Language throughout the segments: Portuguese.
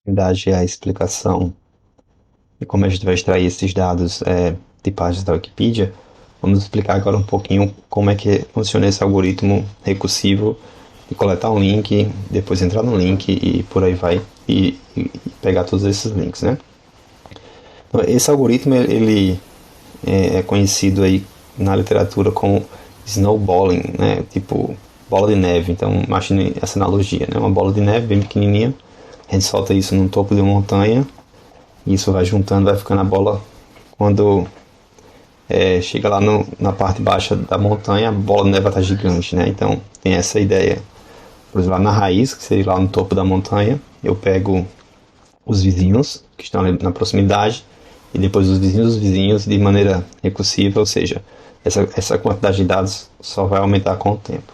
Dar a explicação de como a gente vai extrair esses dados de páginas da Wikipedia, vamos explicar agora um pouquinho como é que funciona esse algoritmo recursivo de coletar um link, depois entrar no link e por aí vai, e pegar todos esses links, né? Então, esse algoritmo ele é conhecido aí na literatura como snowballing, né? Tipo bola de neve. Então, imagine essa analogia, né? Uma bola de neve bem pequenininha, a gente solta isso no topo de uma montanha, e isso vai juntando, vai ficando a bola. Quando chega lá na parte baixa da montanha, a bola de neve vai estar gigante, né? Então tem essa ideia. Por exemplo, lá na raiz, que seria lá no topo da montanha, eu pego os vizinhos que estão ali na proximidade, e depois os vizinhos dos vizinhos de maneira recursiva, ou seja, essa quantidade de dados só vai aumentar com o tempo.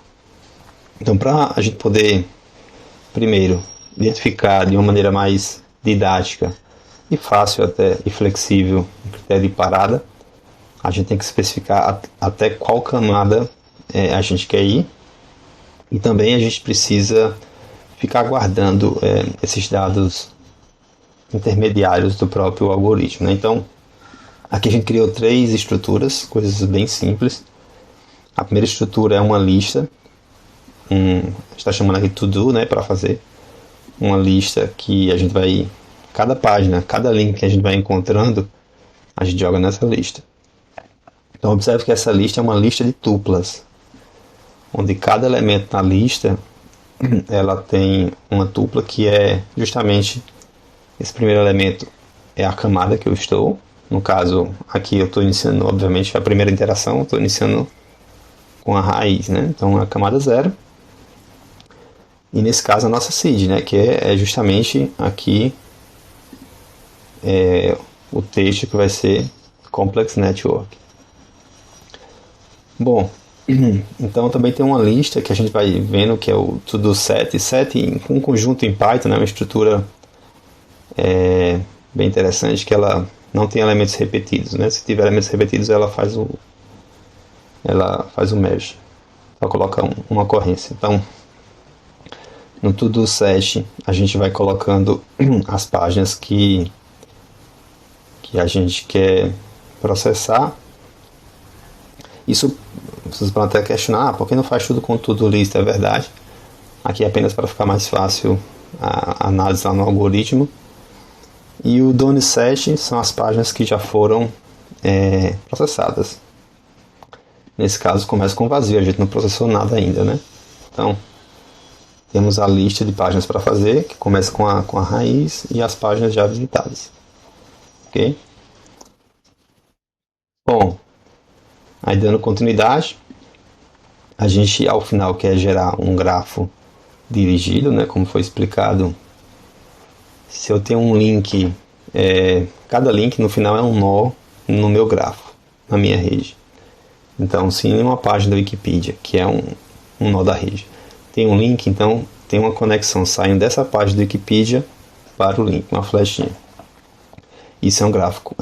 Então, para a gente poder, primeiro, identificar de uma maneira mais didática e fácil até e flexível o critério de parada, a gente tem que especificar até qual camada a gente quer ir, e também a gente precisa ficar guardando esses dados intermediários do próprio algoritmo, né? Então, aqui a gente criou três estruturas, coisas bem simples. A primeira estrutura é uma lista, a gente está chamando aqui to do, né, para fazer uma lista que a gente vai, cada página, cada link que a gente vai encontrando, a gente joga nessa lista. Então observe que essa lista é uma lista de tuplas, onde cada elemento na lista ela tem uma tupla que é justamente esse primeiro elemento é a camada que eu estou. No caso, aqui eu estou iniciando, obviamente, a primeira interação, eu estou iniciando com a raiz, né? Então a camada 0. E nesse caso a nossa seed, né? Que é justamente aqui o texto que vai ser Complex Network. Bom, então também tem uma lista que a gente vai vendo que é o to-do set. Set um conjunto em Python, né? Uma estrutura bem interessante, que ela não tem elementos repetidos, né? Se tiver elementos repetidos, ela faz o merge, ela coloca uma ocorrência. Então, no to-do set, a gente vai colocando as páginas que a gente quer processar. Isso vocês podem até questionar, por que não faz tudo com to-do list? É verdade. Aqui é apenas para ficar mais fácil a análise lá no algoritmo. E o done set são as páginas que já foram processadas. Nesse caso começa com vazio, a gente não processou nada ainda, né? Então temos a lista de páginas para fazer, que começa com a raiz e as páginas já visitadas. Ok? Bom, aí dando continuidade, a gente ao final quer gerar um grafo dirigido, né? Como foi explicado, se eu tenho um link, cada link no final é um nó no meu grafo, na minha rede. Então, se em uma página da Wikipedia, que é um nó da rede, tem um link, então tem uma conexão saindo dessa página da Wikipedia para o link, uma flechinha. Isso é um gráfico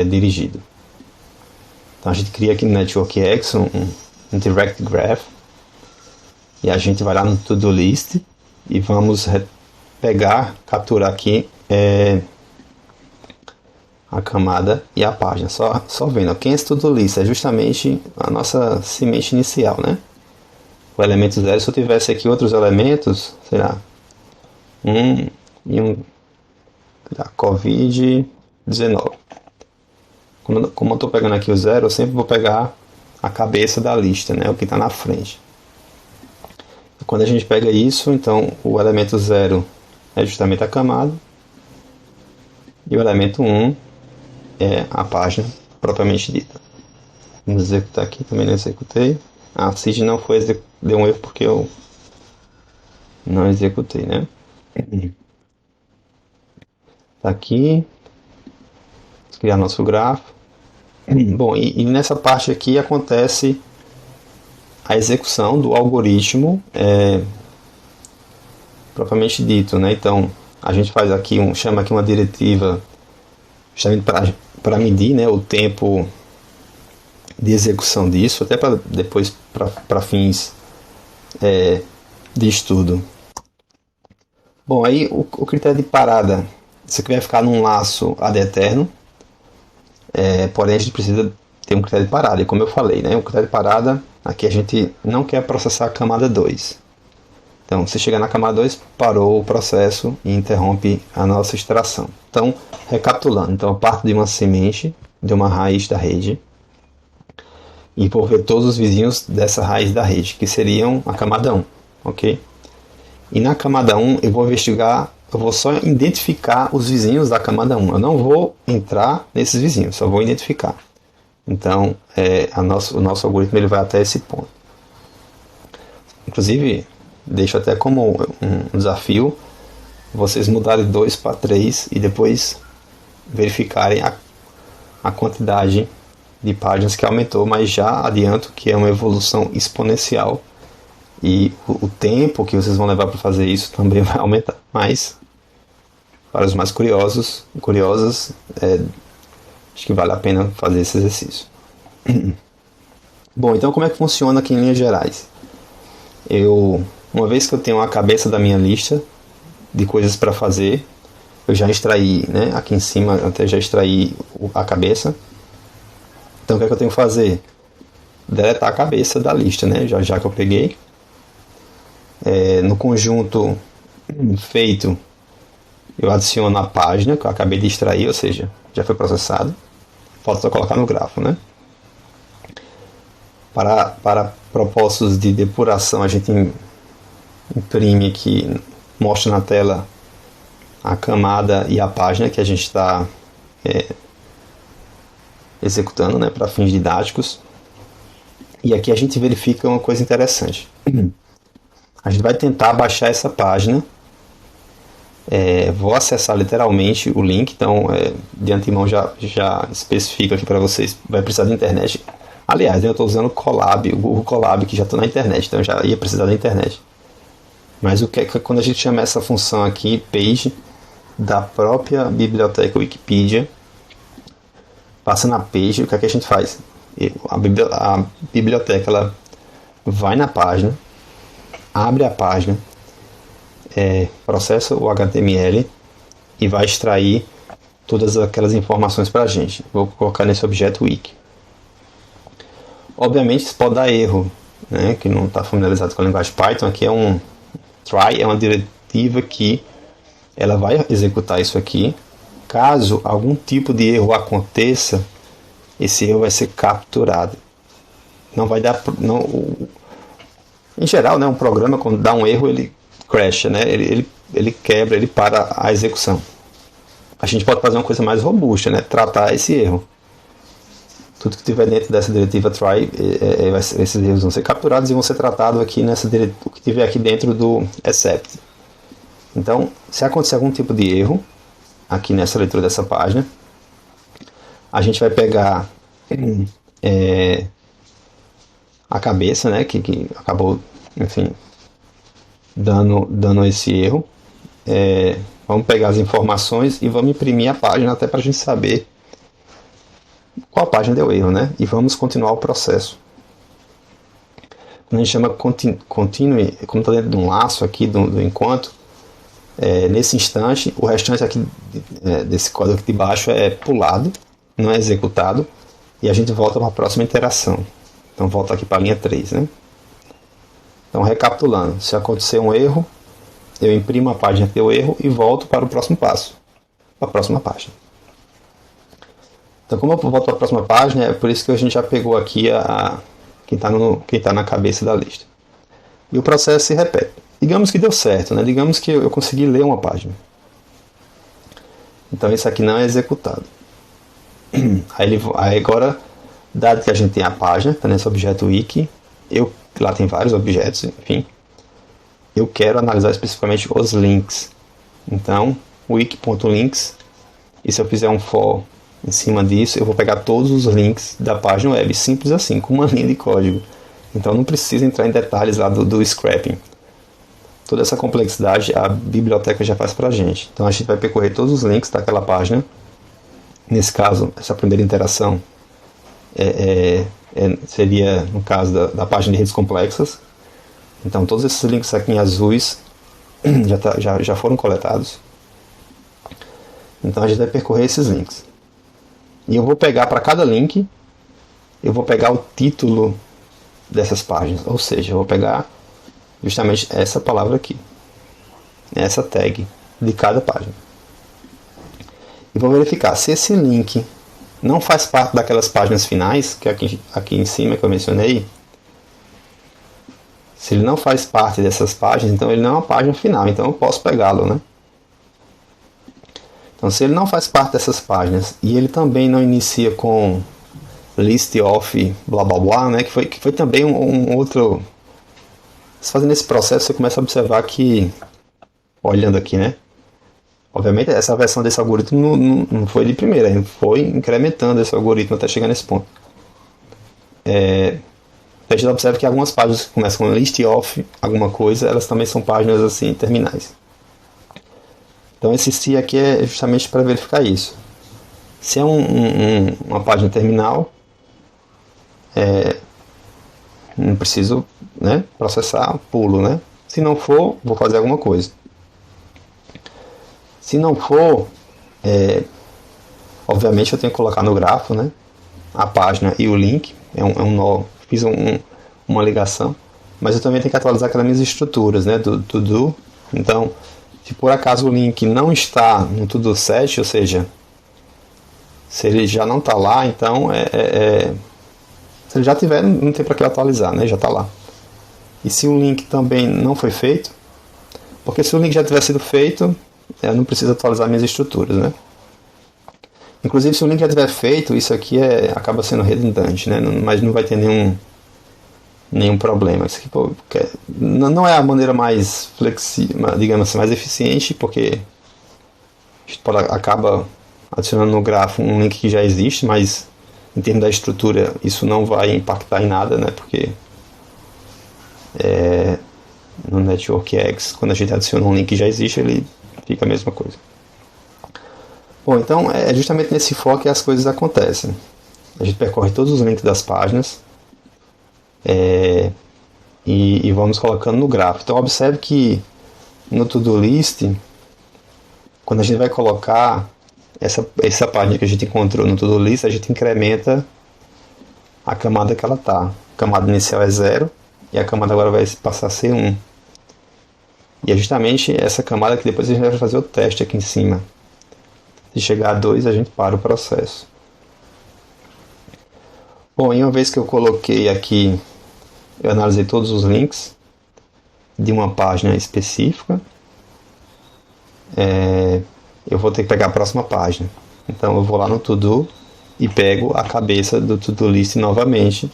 dirigido. Então a gente cria aqui no NetworkX um Direct Graph, e a gente vai lá no To-Do List e vamos capturar aqui a camada e a página. Só vendo, quem é esse To-Do List? É justamente a nossa semente inicial, né? O elemento 0, se eu tivesse aqui outros elementos, será da Covid-19. Como eu estou pegando aqui o 0, eu sempre vou pegar a cabeça da lista, né? O que está na frente. Quando a gente pega isso, então o elemento 0 é justamente a camada, e o elemento 1 é a página propriamente dita. Vamos executar aqui, também não executei. A seed não foi deu um erro porque eu não executei, né? Tá aqui. Vamos criar nosso grafo. Bom, e nessa parte aqui acontece a execução do algoritmo propriamente dito, né? Então a gente faz aqui chama aqui uma diretiva justamente para medir, né, o tempo de execução disso, até para depois para fins de estudo. Bom, aí o critério de parada Isso aqui vai ficar num laço ad eternum, porém a gente precisa ter um critério de parada. E como eu falei, né, o critério de parada, aqui a gente não quer processar a camada 2. Então, se chegar na camada 2, parou o processo e interrompe a nossa extração. Então, recapitulando, então eu parto de uma semente, de uma raiz da rede, e vou ver todos os vizinhos dessa raiz da rede, que seriam a camada 1, ok? E na camada 1 eu vou investigar, eu vou só identificar os vizinhos da camada 1. Eu não vou entrar nesses vizinhos, só vou identificar. Então, o nosso algoritmo ele vai até esse ponto. Inclusive, deixo até como um desafio vocês mudarem 2 para 3 e depois verificarem a quantidade de páginas que aumentou, mas já adianto que é uma evolução exponencial e o tempo que vocês vão levar para fazer isso também vai aumentar. Mas, para os mais curiosas, acho que vale a pena fazer esse exercício. Bom, então como é que funciona aqui em linhas gerais? Uma vez que eu tenho a cabeça da minha lista de coisas para fazer, eu já extraí, né, aqui em cima até já extraí a cabeça. Então o que é que eu tenho que fazer? Deletar a cabeça da lista, né, já que eu peguei. No conjunto feito, eu adiciono a página que eu acabei de extrair, ou seja, já foi processado. Falta só colocar no grafo, né? Para propósitos de depuração, a gente imprime aqui, mostra na tela a camada e a página que a gente está executando, né, para fins didáticos. E aqui a gente verifica uma coisa interessante. A gente vai tentar baixar essa página. Vou acessar literalmente o link, então de antemão já especifico aqui para vocês, vai precisar da internet. Aliás, eu estou usando o Google Colab, que já estou na internet, então já ia precisar da internet. Mas quando a gente chama essa função aqui, page, da própria biblioteca Wikipedia, passa na page, o que é que a gente faz? A biblioteca ela vai na página, abre a página, processa o HTML e vai extrair todas aquelas informações para a gente. Vou colocar nesse objeto wiki. Obviamente isso pode dar erro, né? Que não está familiarizado com a linguagem Python. Aqui é um try, é uma diretiva que ela vai executar isso aqui. Caso algum tipo de erro aconteça, esse erro vai ser capturado. Não vai dar, em geral, né, um programa quando dá um erro ele crasha, né? Ele quebra, ele para a execução. A gente pode fazer uma coisa mais robusta, né? Tratar esse erro. Tudo que tiver dentro dessa diretiva try, esses erros vão ser capturados e vão ser tratados aqui o que tiver aqui dentro do except. Então, se acontecer algum tipo de erro aqui nessa leitura dessa página, a gente vai pegar a cabeça, né, que acabou, enfim, dando esse erro. Vamos pegar as informações e vamos imprimir a página até para a gente saber qual página deu erro, né? E vamos continuar o processo. Quando a gente chama continue, como está dentro de um laço aqui do enquanto, nesse instante, o restante aqui desse código aqui de baixo é pulado, não é executado, e a gente volta para a próxima iteração. Então volta aqui para a linha 3, né? Então recapitulando, se acontecer um erro, eu imprimo a página que deu erro e volto para o próximo passo, para a próxima página. Então, como eu volto para a próxima página, é por isso que a gente já pegou aqui quem está na cabeça da lista. E o processo se repete. Digamos que deu certo, né? Digamos que eu consegui ler uma página. Então, isso aqui não é executado. Aí agora, dado que a gente tem a página, está nesse objeto wiki, lá tem vários objetos, enfim, eu quero analisar especificamente os links. Então, wiki.links, e se eu fizer um for em cima disso, eu vou pegar todos os links da página web, simples assim, com uma linha de código. Então não precisa entrar em detalhes lá do scrapping. Toda essa complexidade a biblioteca já faz pra gente. Então a gente vai percorrer todos os links daquela página. Nesse caso, essa primeira interação seria, no caso da página de redes complexas. Então todos esses links aqui em azuis já foram coletados. Então a gente vai percorrer esses links. E eu vou pegar para cada link, eu vou pegar o título dessas páginas. Ou seja, eu vou pegar justamente essa palavra aqui, essa tag de cada página. E vou verificar se esse link não faz parte daquelas páginas finais, que é aqui em cima que eu mencionei. Se ele não faz parte dessas páginas, então ele não é uma página final, então eu posso pegá-lo, né? Então, se ele não faz parte dessas páginas e ele também não inicia com list of blá blá blá, né? Que foi também um outro. Fazendo esse processo, você começa a observar que, olhando aqui, né? Obviamente, essa versão desse algoritmo não foi de primeira, ele foi incrementando esse algoritmo até chegar nesse ponto. A gente observa que algumas páginas que começam com list of alguma coisa, elas também são páginas assim terminais. Então esse se aqui é justamente para verificar isso. Se é uma página terminal, não preciso, né, processar, pulo, né? Se não for, vou fazer alguma coisa. Se não for, obviamente eu tenho que colocar no grafo, né, a página e o link. É um nó, fiz uma ligação. Mas eu também tenho que atualizar aquelas minhas estruturas, né, do to-do. Então, se por acaso o link não está no to-do set, ou seja, se ele já não está lá, então se ele já tiver, não tem para que atualizar, né? Já está lá. E se o link também não foi feito, porque se o link já tiver sido feito, eu não preciso atualizar minhas estruturas, né? Inclusive, se o link já tiver feito, isso aqui acaba sendo redundante, né? Mas não vai ter nenhum problema. Isso aqui, pô, não é a maneira mais flexível, digamos assim, mais eficiente, porque a gente acaba adicionando no grafo um link que já existe, mas em termos da estrutura isso não vai impactar em nada, né? Porque no Network X, quando a gente adiciona um link que já existe, ele fica a mesma coisa. Bom, então é justamente nesse foco que as coisas acontecem. A gente percorre todos os links das páginas e vamos colocando no gráfico. Então observe que no To-Do List, quando a gente vai colocar essa página que a gente encontrou no To-Do List, a gente incrementa a camada que ela está. A camada inicial é 0 e a camada agora vai passar a ser 1. E é justamente essa camada que depois a gente vai fazer o teste aqui em cima. Se chegar a 2, a gente para o processo. Bom, e uma vez que eu coloquei aqui, eu analisei todos os links de uma página específica, eu vou ter que pegar a próxima página. Então eu vou lá no To-Do e pego a cabeça do To-Do List novamente,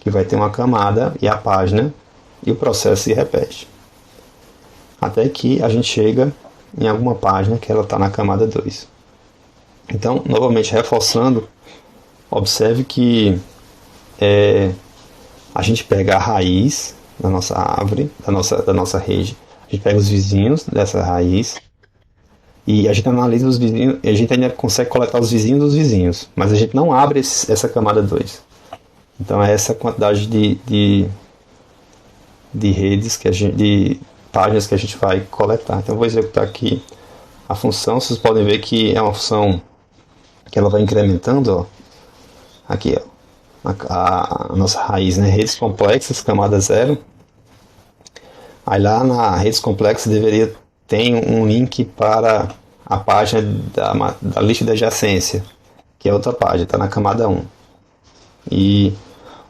que vai ter uma camada e a página, e o processo se repete. Até que a gente chega em alguma página que ela está na camada 2. Então, novamente reforçando, observe que a gente pega a raiz da nossa árvore, da nossa rede, a gente pega os vizinhos dessa raiz e a gente analisa os vizinhos, a gente ainda consegue coletar os vizinhos dos vizinhos, mas a gente não abre essa camada 2. Então é essa quantidade de redes, de páginas que a gente vai coletar. Então eu vou executar aqui a função. Vocês podem ver que é uma função que ela vai incrementando, ó. Aqui, ó, a nossa raiz, né? Redes complexas, camada 0. Aí lá na redes complexas deveria ter um link para a página da lista de adjacência, que é outra página, está na camada 1. E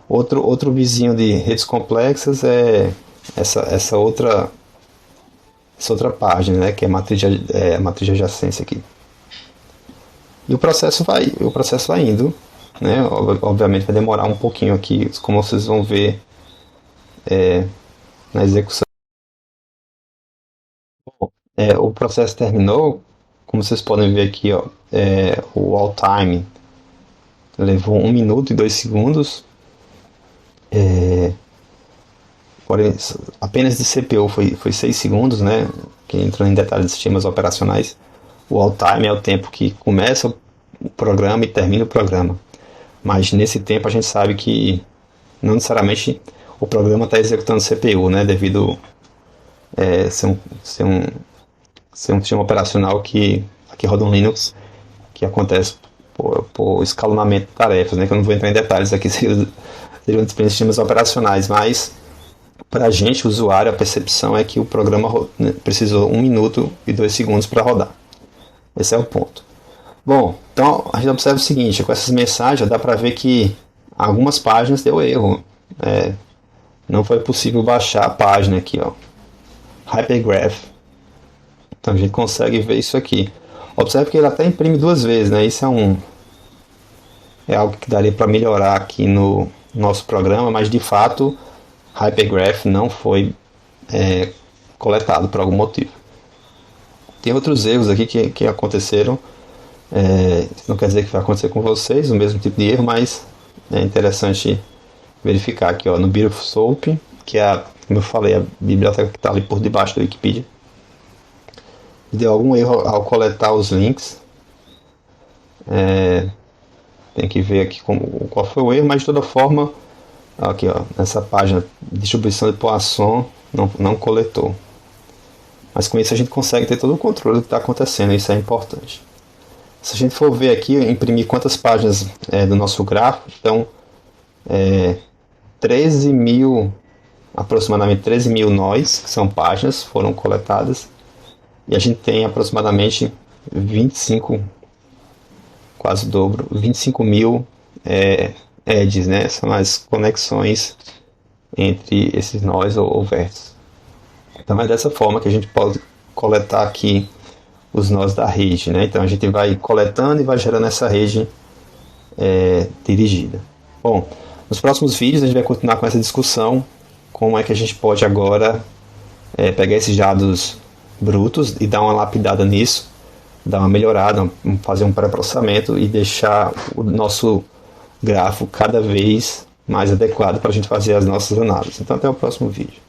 outro vizinho de redes complexas é essa outra página, né, que é a matriz de adjacência aqui. E o processo vai indo, né? Obviamente vai demorar um pouquinho aqui, como vocês vão ver na execução. Bom, o processo terminou, como vocês podem ver aqui, ó, o all time levou 1 minuto e 2 segundos. Apenas de CPU foi 6 segundos, né? Que entrando em detalhes de sistemas operacionais, o all time é o tempo que começa o programa e termina o programa. Mas nesse tempo a gente sabe que não necessariamente o programa está executando CPU, né? Devido ser um sistema operacional que aqui roda um Linux que acontece por escalonamento de tarefas, né? Que eu não vou entrar em detalhes aqui, seriam sistemas operacionais, mas para a gente, usuário, a percepção é que o programa precisou 1 minuto e 2 segundos para rodar. Esse é o ponto. Bom, então a gente observa o seguinte, com essas mensagens dá para ver que algumas páginas deu erro. Não foi possível baixar a página aqui, ó, Hypergraph. Então a gente consegue ver isso aqui. Observe que ele até imprime 2 vezes, né? Isso é algo que daria para melhorar aqui no nosso programa, mas de fato Hypergraph não foi coletado por algum motivo. Tem outros erros aqui que aconteceram. Isso não quer dizer que vai acontecer com vocês o mesmo tipo de erro, mas é interessante verificar aqui, ó, no Beautiful Soup, que é, como eu falei, a biblioteca que está ali por debaixo da Wikipedia. Deu algum erro ao coletar os links. Tem que ver aqui qual foi o erro, mas de toda forma, aqui, ó, nessa página distribuição de Poisson não coletou. Mas com isso a gente consegue ter todo o controle do que está acontecendo, isso é importante. Se a gente for ver aqui, imprimir quantas páginas do nosso gráfico, então 13.000, aproximadamente 13.000 nós, que são páginas, foram coletadas, e a gente tem aproximadamente 25, quase o dobro, 25.000 edges, né? São as conexões entre esses nós ou vértices. Então é dessa forma que a gente pode coletar aqui os nós da rede, né? Então a gente vai coletando e vai gerando essa rede dirigida. Bom, nos próximos vídeos a gente vai continuar com essa discussão, como é que a gente pode agora pegar esses dados brutos e dar uma lapidada nisso, dar uma melhorada, fazer um pré-processamento e deixar o nosso gráfico cada vez mais adequado para a gente fazer as nossas análises. Então até o próximo vídeo.